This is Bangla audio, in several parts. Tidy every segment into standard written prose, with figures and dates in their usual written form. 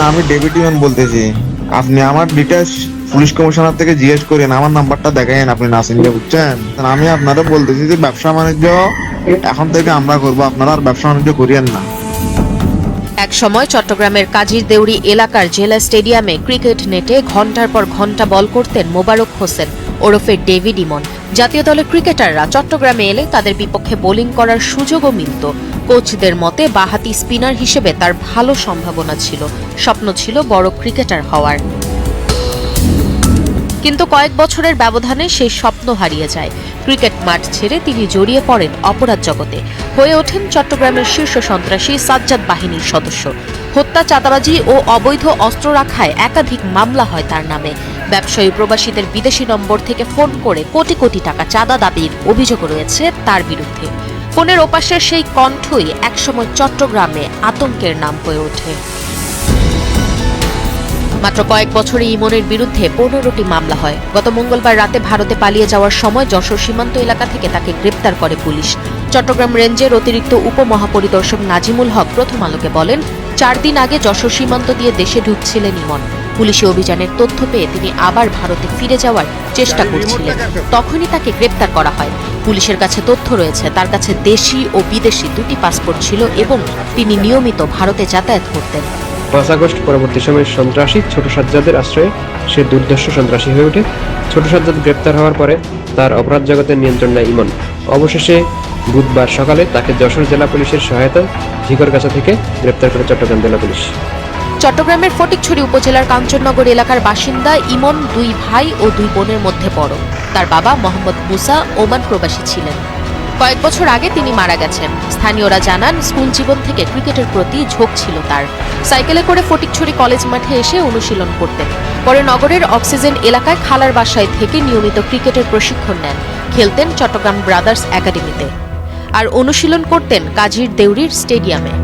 আমি ডেভিড ইমান বলতেছি। আপনি আমার ডিটেলস পুলিশ কমিশনার থেকে জিজ্ঞেস করেন, আমার নাম্বারটা দেখাইন আপনি নাসিমকে, বুঝছেন? আমি আপনারা বলতেছি যে ব্যবসা বাণিজ্য এখন থেকে আমরা করবো, আপনারা আর ব্যবসা বাণিজ্য করিয়েন না। এক সময় চট্টগ্রামের কাজীর দেউরি এলাকার জেলা স্টেডিয়ামে ক্রিকেট নেটে ঘণ্টার পর ঘণ্টা বল করতেন মোবারক হোসেন ওরফে ডেভিড ইমন। জাতীয় দলের ক্রিকেটাররা চট্টগ্রামে এলে তাদের বিপক্ষে বোলিং করার সুযোগও মিলত। কোচদের মতে বাঁহাতি স্পিনার হিসেবে তার ভালো সম্ভাবনা ছিল, স্বপ্ন ছিল বড় ক্রিকেটার হওয়ার। কিন্তু কয়েক বছরের ব্যবধানে সেই স্বপ্ন হারিয়ে যায়। ক্রিকেট মাঠ ছেড়ে তিনি জড়িয়ে পড়েন অপরাধ জগতে, হয়ে ওঠেন চট্টগ্রামের শীর্ষ সন্ত্রাসী সাজ্জাদ বাহিনীর সদস্য। হত্যা, চাঁদাবাজি ও অবৈধ অস্ত্র রাখায় একাধিক মামলা হয় তার নামে। ব্যবসায়ী প্রবাসীদের বিদেশি নম্বর থেকে ফোন করে কোটি কোটি টাকা চাঁদা দাবির অভিযোগ রয়েছে তার বিরুদ্ধে। ফোনের ওপাশের সেই কণ্ঠই একসময় চট্টগ্রামে আতঙ্কের নাম হয়ে ওঠে। মাত্র কয়েক বছরে ইমনের বিরুদ্ধে 15টি মামলা হয়। গত মঙ্গলবার রাতে ভারতে পালিয়ে যাওয়ার সময় যশোর সীমান্ত এলাকা থেকে তাকে গ্রেপ্তার করে পুলিশ। চট্টগ্রাম রেঞ্জের অতিরিক্ত উপমহাপরিদর্শক নাজিমুল হক প্রথম আলোকে বলেন, 4 দিন আগে যশোর সীমান্ত দিয়ে দেশে ঢুকছিলেন ইমন। পুলিশি অভিযানের তথ্য পেয়ে তিনি আবার ভারতে ফিরে যাওয়ার চেষ্টা করছিলেন, তখনই তাকে গ্রেপ্তার করা হয়। পুলিশের কাছে তথ্য রয়েছে তার কাছে দেশি ও বিদেশি 2টি পাসপোর্ট ছিল এবং তিনি নিয়মিত ভারতে যাতায়াত করতেন। 5 আগস্ট পরবর্তী সময়ে সন্ত্রাসী ছোট সাজ্জাদের আশ্রয়ে সে দুর্ধর্ষ সন্ত্রাসী হয়ে ওঠে। ছোট সাজ্জাদ গ্রেপ্তার হওয়ার পরে তার অপরাধ জগতের নিয়ন্ত্রণ নেয় ইমন। অবশেষে বুধবার সকালে তাকে যশোর জেলা পুলিশের সহায়তায় ঝিকরগাছা থেকে গ্রেপ্তার করে চট্টগ্রাম জেলা পুলিশ। চট্টগ্রামের ফটিকছড়ি উপজেলার কাঞ্চননগর এলাকার বাসিন্দা ইমন 2 ভাই ও 2 বোনের মধ্যে বড়। তার বাবা মোহাম্মদ মুসা ওমান প্রবাসী ছিলেন। কয়েক বছর আগে তিনি মারা গেছেন। স্থানীয়রা জানান, স্কুল জীবন থেকে ক্রিকেটের প্রতি ঝোঁক ছিল তার। সাইকেলে করে ফটিকছড়ি কলেজ মাঠে এসে অনুশীলন করতেন। পরে নগরের অক্সিজেন এলাকায় খালার বাসায় থেকে নিয়মিত ক্রিকেটের প্রশিক্ষণ নেন। খেলতেন চট্টগ্রাম ব্রাদার্স একাডেমিতে আর অনুশীলন করতেন কাজীর দেউরির স্টেডিয়ামে।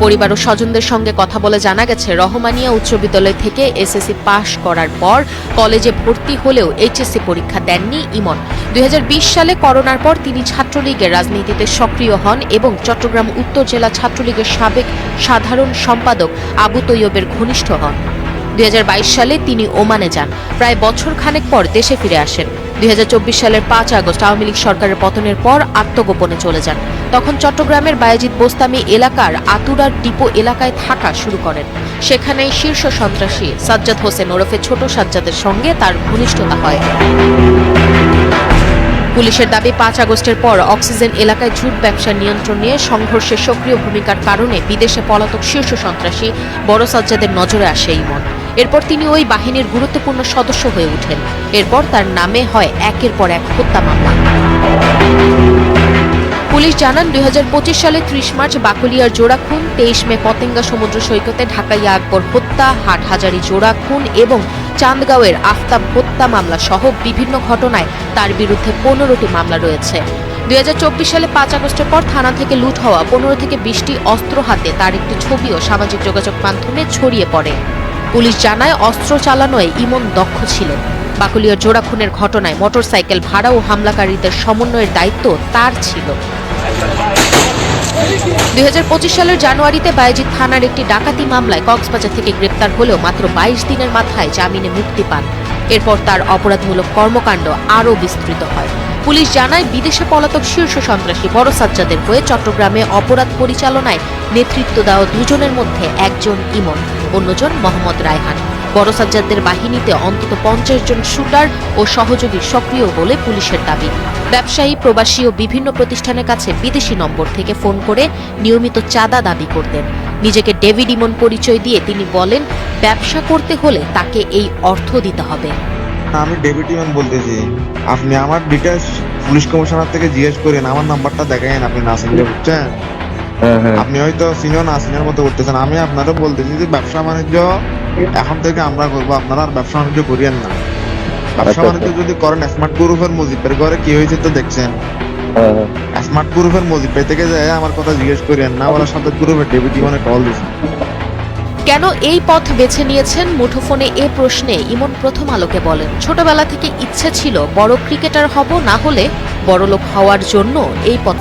পরিবার ও স্বজনদের সঙ্গে কথা বলে জানা গেছে, রহমানিয়া উচ্চ বিদ্যালয় থেকে এসএসসি পাশ করার পর কলেজে ভর্তি হলেও এইচএসসি পরীক্ষা দেননি ইমন। 2020 সালে করোনার পর তিনি ছাত্রলীগের রাজনীতিতে সক্রিয় হন এবং চট্টগ্রাম উত্তর জেলা ছাত্রলীগের সাবেক সাধারণ সম্পাদক আবু তৈয়বের ঘনিষ্ঠ হন। 2022 সালে তিনি ওমানে যান। প্রায় বছর খানেক পর দেশে ফিরে আসেন। 2024 সালের 5 আগস্ট আওয়ামী লীগ সরকারের পতনের পর আত্মগোপনে চলে যান। তখন চট্টগ্রামের বায়েজিদ বোস্তামি এলাকার আতুরার ডিপো এলাকায় থাকা শুরু করেন। সেখানেই শীর্ষ সন্ত্রাসী সাজ্জাদ হোসেন ওরফে ছোট সাজ্জাদের সঙ্গে তার ঘনিষ্ঠতা হয়। পুলিশের দাবি, 5 আগস্টের পর অক্সিজেন এলাকায় ঝুট ব্যবসার নিয়ন্ত্রণ নিয়ে সংঘর্ষে সক্রিয় ভূমিকার কারণে বিদেশে পলাতক শীর্ষ সন্ত্রাসী বড় সাজ্জাদের নজরে আসে ইমন। এরপর তিনি ওই বাহিনীর গুরুত্বপূর্ণ সদস্য হয়ে ওঠেন। এরপর তার নামে হয় একের পর এক হত্যা মামলা। পুলিশ জানান, 2025 সালে 30 মার্চ বাকলিয়ার জোড়া খুন, 23 মে পতেঙ্গা সমুদ্র সৈকতে ঢাকাইয়া আকবর হত্যা, হাটহাজারী জোড়া খুন এবং চান্দগাঁওয়ের আফতাব হত্যা মামলা সহ বিভিন্ন ঘটনায় তার বিরুদ্ধে 15টি মামলা রয়েছে। 2024 সালে 5 আগস্টের পর থানা থেকে লুট হওয়া 15 থেকে 20টি অস্ত্র হাতে তার একটি ছবিও সামাজিক যোগাযোগ মাধ্যমে ছড়িয়ে পড়ে। পুলিশ জানায়, অস্ত্র চালানোয় ইমন দক্ষ ছিলেন। বাকলিয়ার জোড়া খুনের ঘটনায় মোটরসাইকেল ভাড়া ও হামলাকারীদের সমন্বয়ের দায়িত্ব তার ছিল। 2025 সালের জানুয়ারিতে বায়েজিদ থানার একটি ডাকাতি মামলায় কক্সবাজার থেকে গ্রেপ্তার হলেও মাত্র 22 দিনের মাথায় জামিনে মুক্তি পান। এরপর তার অপরাধমূলক কর্মকাণ্ড আরও বিস্তৃত হয়। পুলিশ জানায়, বিদেশে পলাতক শীর্ষ সন্ত্রাসী বড় সাজ্জাদের হয়ে চট্টগ্রামে অপরাধ পরিচালনায় নেতৃত্ব দেওয়া 2 জনের মধ্যে একজন ইমন, অন্যজন মোহাম্মদ রায়হান। বড় সাজ্জাদের বাহিনীতে অন্তত 50 জন শুটার ও সহযোগী সক্রিয় বলে পুলিশের দাবি। ব্যবসায়ী, প্রবাসী ও বিভিন্ন প্রতিষ্ঠানের কাছে বিদেশি নম্বর থেকে ফোন করে নিয়মিত চাঁদা দাবি করতেন। নিজেকে ডেভিড ইমন পরিচয় দিয়ে তিনি বলেন, ব্যবসা করতে হলে তাকে এই অর্থ দিতে হবে। আমি ডেভিড ইমান বলতেছি। আপনি আমার ডিটেলস পুলিশ কমিশনার থেকে জিজ্ঞেস করেন, আমার নাম্বারটা দেখাইন আপনি নাসিমকে, বুঝছেন? আপনি হয়তো সিনিয়র না সিনিয়র মতো করতেছেন। আমি আপনারও বলতেছি যে ব্যবসা বাণিজ্য এখন থেকে আমরা করবো, আপনারা আর ব্যবসা বাণিজ্য করিয়েন না। ব্যবসা বাণিজ্য যদি করেন, স্মার্ট গ্রুপের মুজিবের ঘরে কি হয়েছে তো দেখছেন। স্মার্ট গ্রুপের মুজিব থেকে যায় আমার কথা জিজ্ঞেস করিয়েন না, ওরা সাথে গ্রুপের ডেভিড ইমানে কল দিয়েছে। কেন এই পথ বেছে নিয়েছেন মুঠোফোনে এ প্রশ্নে ইমন প্রথম আলোকে বলেন, ছোটবেলা থেকে ইচ্ছে ছিল বড় ক্রিকেটার হব, না হলে বড়লোক হওয়ার জন্য এই পথ।